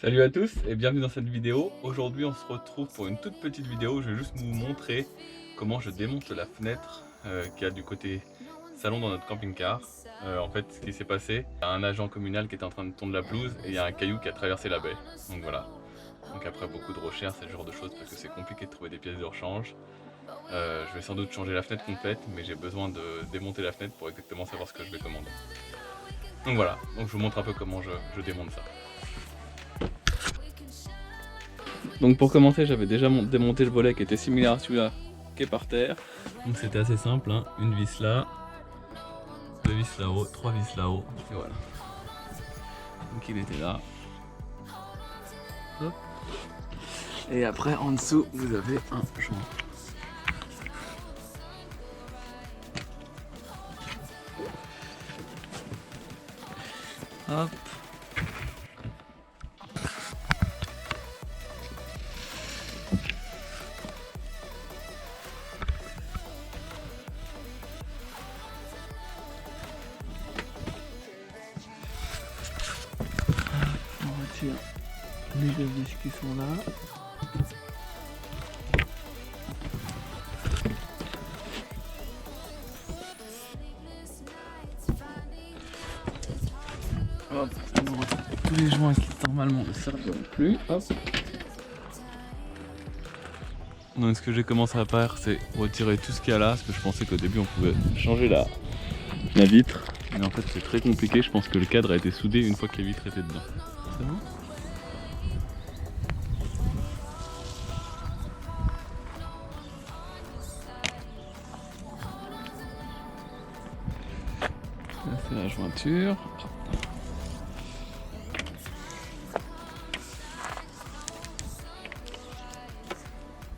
Salut à tous et bienvenue dans cette vidéo. Aujourd'hui on se retrouve pour une toute petite vidéo. Je vais juste vous montrer comment je démonte la fenêtre qu'il y a du côté salon dans notre camping-car. En fait ce qui s'est passé, il y a un agent communal qui était en train de tondre la pelouse et il y a un caillou qui a traversé la baie. Donc voilà. Donc après beaucoup de recherches et ce genre de choses parce que c'est compliqué de trouver des pièces de rechange. Je vais sans doute changer la fenêtre complète mais j'ai besoin de démonter la fenêtre pour exactement savoir ce que je vais commander. Donc voilà, donc je vous montre un peu comment je démonte ça. Donc pour commencer, j'avais déjà démonté le volet qui était similaire à celui-là qui est par terre. Donc c'était assez simple, hein. Une vis là, deux vis là-haut, trois vis là-haut, et voilà. Donc il était là. Hop. Et après en dessous, vous avez un joint. Hop. On retire les deux vis qui sont là. Hop, on retire tous les joints qui normalement ne servent plus. Hop. Donc ce que j'ai commencé à faire, c'est retirer tout ce qu'il y a là, parce que je pensais qu'au début on pouvait changer la vitre. Mais en fait c'est très compliqué, je pense que le cadre a été soudé une fois que les vitres étaient dedans. C'est bon ? Là c'est la jointure.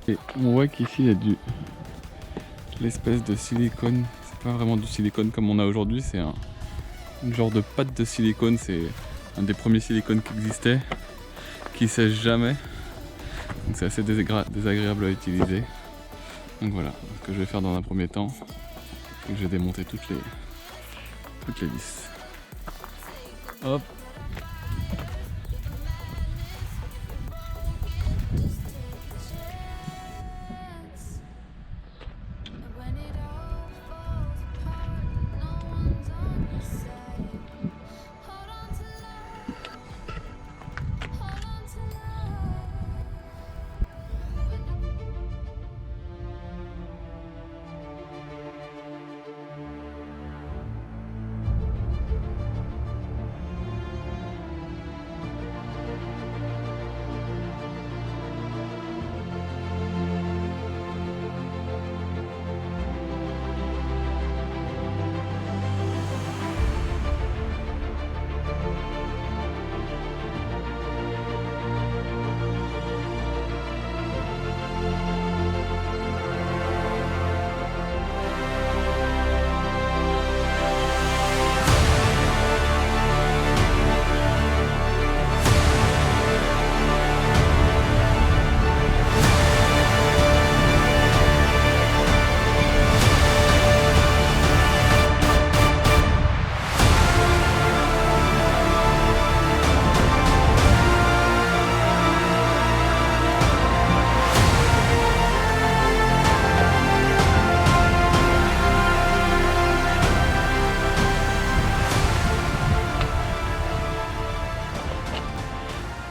Et on voit qu'ici il y a l'espèce de silicone. C'est pas vraiment du silicone comme on a aujourd'hui, c'est un genre de pâte de silicone. C'est un des premiers silicones qui existait, qui sèche jamais. Donc c'est assez désagréable à utiliser. Donc voilà, ce que je vais faire dans un premier temps, c'est que je vais démonter toutes les vis. Hop.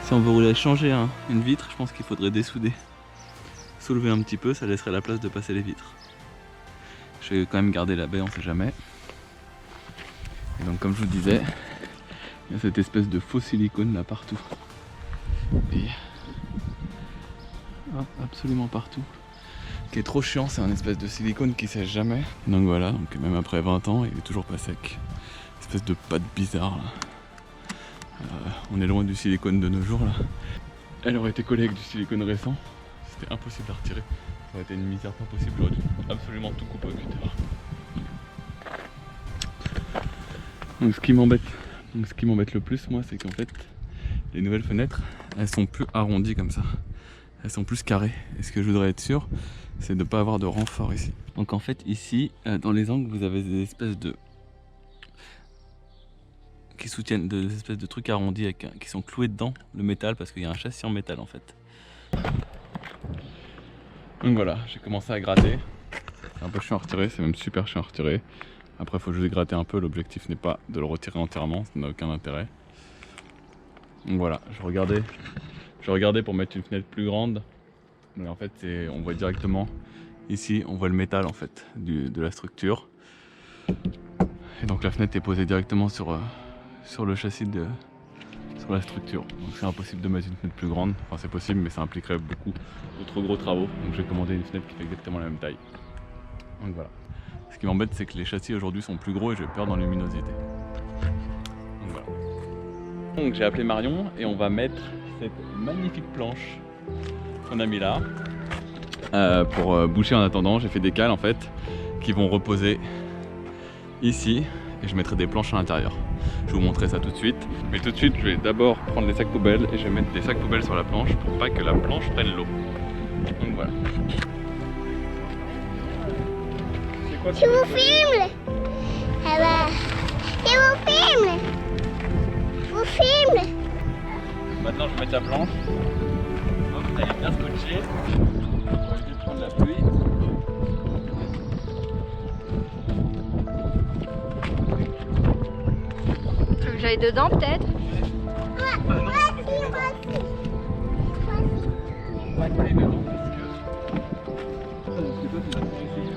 Si on voulait changer une vitre, je pense qu'il faudrait dessouder. Soulever un petit peu, ça laisserait la place de passer les vitres. Je vais quand même garder la baie, on sait jamais. Et donc comme je vous disais, il y a cette espèce de faux silicone là partout. Et hop, absolument partout. Ce qui est trop chiant, c'est un espèce de silicone qui sèche jamais. Donc voilà, donc même après 20 ans, il est toujours pas sec. Espèce de pâte bizarre là. On est loin du silicone de nos jours là. Elle aurait été collée avec du silicone récent. C'était impossible à retirer. Ça aurait été une misère pas possible. J'aurais dû absolument tout couper au cutter. Donc ce qui m'embête le plus moi, c'est qu'en fait les nouvelles fenêtres, elles sont plus arrondies comme ça. Elles sont plus carrées. Et ce que je voudrais être sûr, c'est de ne pas avoir de renfort ici. Donc en fait ici, dans les angles, vous avez des espèces de qui soutiennent des espèces de trucs arrondis avec, qui sont cloués dedans, le métal, parce qu'il y a un châssis en métal en fait. Donc voilà, j'ai commencé à gratter. C'est un peu chiant à retirer, c'est même super chiant à retirer. Après, il faut juste gratter un peu, l'objectif n'est pas de le retirer entièrement, ça n'a aucun intérêt. Donc voilà, je regardais pour mettre une fenêtre plus grande, mais en fait on voit directement ici, on voit le métal en fait de la structure. Et donc la fenêtre est posée directement sur le châssis sur la structure. Donc c'est impossible de mettre une fenêtre plus grande. Enfin c'est possible, mais ça impliquerait beaucoup de trop gros travaux. Donc j'ai commandé une fenêtre qui fait exactement la même taille. Donc voilà. Ce qui m'embête, c'est que les châssis aujourd'hui sont plus gros et j'ai peur dans la luminosité. Donc voilà. Donc j'ai appelé Marion et on va mettre cette magnifique planche qu'on a mis là pour boucher en attendant. J'ai fait des cales en fait qui vont reposer ici et je mettrai des planches à l'intérieur. Je vais vous montrer ça tout de suite. Mais tout de suite, je vais d'abord prendre les sacs poubelles et je vais mettre des sacs poubelles sur la planche pour pas que la planche prenne l'eau. Donc voilà. Je vous filme. Ah bah, je vous filme. Je vous filme. Maintenant, je vais mettre la planche. Hop, elle est bien scotchée. On va essayer de prendre la pluie. Tu veux que j'aille dedans peut-être? Pas que t'ailles dedans parce que toi tu vas te essayer.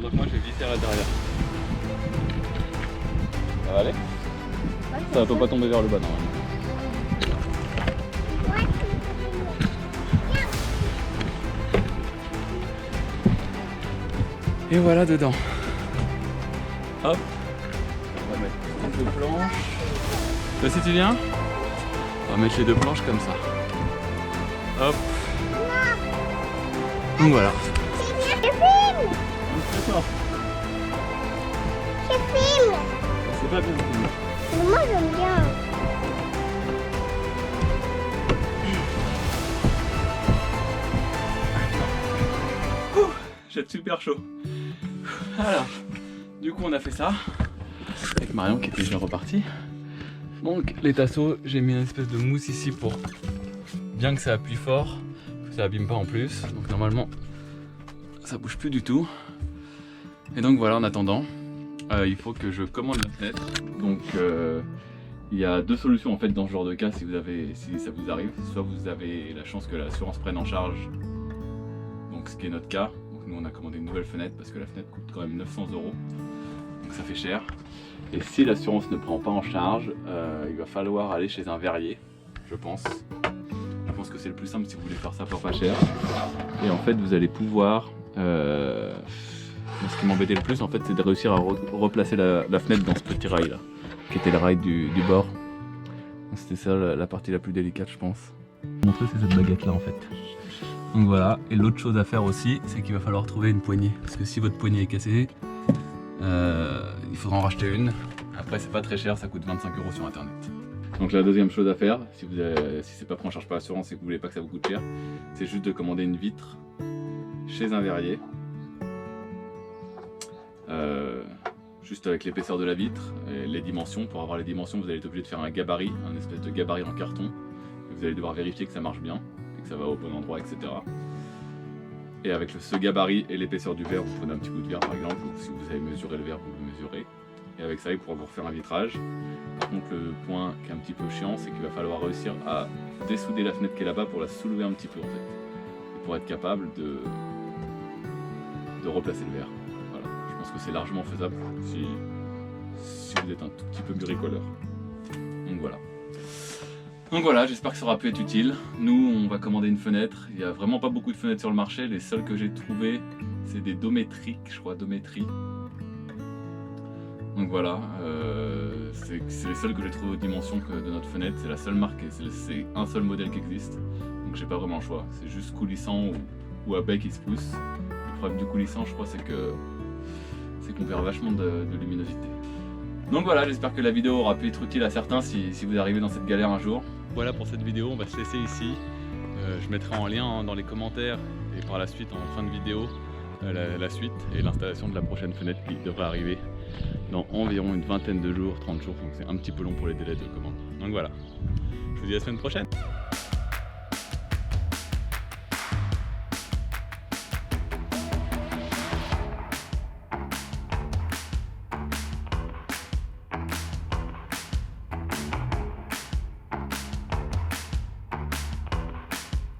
Donc moi je vais visser à l'intérieur. Ça va aller? Ça va pas tomber vers le bas normalement. Et voilà dedans. Hop. On va mettre les deux planches. Toi aussi tu viens? On va mettre les deux planches comme ça. Hop. Donc voilà. Je filme. Très fort. Je filme. C'est pas bien filmé. Mais moi j'aime bien. J'ai super chaud. Alors, du coup on a fait ça avec Marion qui était déjà repartie. Donc les tasseaux, j'ai mis une espèce de mousse ici pour bien que ça appuie fort, que ça abîme pas en plus. Donc normalement ça bouge plus du tout. Et donc voilà, en attendant, il faut que je commande la fenêtre. Donc il y a deux solutions en fait dans ce genre de cas si ça vous arrive. Soit vous avez la chance que l'assurance prenne en charge, donc ce qui est notre cas. Donc nous on a commandé une nouvelle fenêtre parce que la fenêtre coûte quand même 900 €, donc ça fait cher. Et si l'assurance ne prend pas en charge, il va falloir aller chez un verrier, je pense. Je pense que c'est le plus simple si vous voulez faire ça pour pas cher. Et en fait vous allez pouvoir... ce qui m'embêtait le plus en fait c'est de réussir à replacer la fenêtre dans ce petit rail là, qui était le rail du bord. C'était ça la partie la plus délicate je pense. Montrer c'est cette baguette là en fait. Donc voilà, et l'autre chose à faire aussi c'est qu'il va falloir trouver une poignée. Parce que si votre poignée est cassée, il faudra en racheter une. Après c'est pas très cher, ça coûte 25 € sur internet. Donc la deuxième chose à faire, si c'est pas pris en charge par l'assurance et que vous voulez pas que ça vous coûte cher, c'est juste de commander une vitre chez un verrier. Juste avec l'épaisseur de la vitre et les dimensions. Pour avoir les dimensions vous allez être obligé de faire un gabarit, un espèce de gabarit en carton. Et vous allez devoir vérifier que ça marche bien et que ça va au bon endroit, etc. Et avec ce gabarit et l'épaisseur du verre, vous prenez un petit bout de verre par exemple, ou si vous avez mesuré le verre, vous le mesurez. Et avec ça, il pourra vous refaire un vitrage. Par contre, le point qui est un petit peu chiant, c'est qu'il va falloir réussir à dessouder la fenêtre qui est là-bas pour la soulever un petit peu en fait. Et pour être capable de replacer le verre. Voilà. Je pense que c'est largement faisable si vous êtes un tout petit peu bricoleur. Donc voilà, j'espère que ça aura pu être utile. Nous, on va commander une fenêtre. Il n'y a vraiment pas beaucoup de fenêtres sur le marché. Les seules que j'ai trouvées, c'est des dométriques, je crois, Dométrie. Donc voilà, c'est les seules que j'ai trouvées aux dimensions de notre fenêtre. C'est la seule marque et c'est un seul modèle qui existe. Donc j'ai pas vraiment le choix. C'est juste coulissant ou à bec qui se pousse. Le problème du coulissant, je crois, c'est qu'on perd vachement de luminosité. Donc voilà, j'espère que la vidéo aura pu être utile à certains si vous arrivez dans cette galère un jour. Voilà pour cette vidéo, on va se laisser ici. Je mettrai en lien dans les commentaires et par la suite en fin de vidéo la suite et l'installation de la prochaine fenêtre qui devrait arriver dans environ une vingtaine de jours, 30 jours, donc c'est un petit peu long pour les délais de commande. Donc voilà, je vous dis à la semaine prochaine.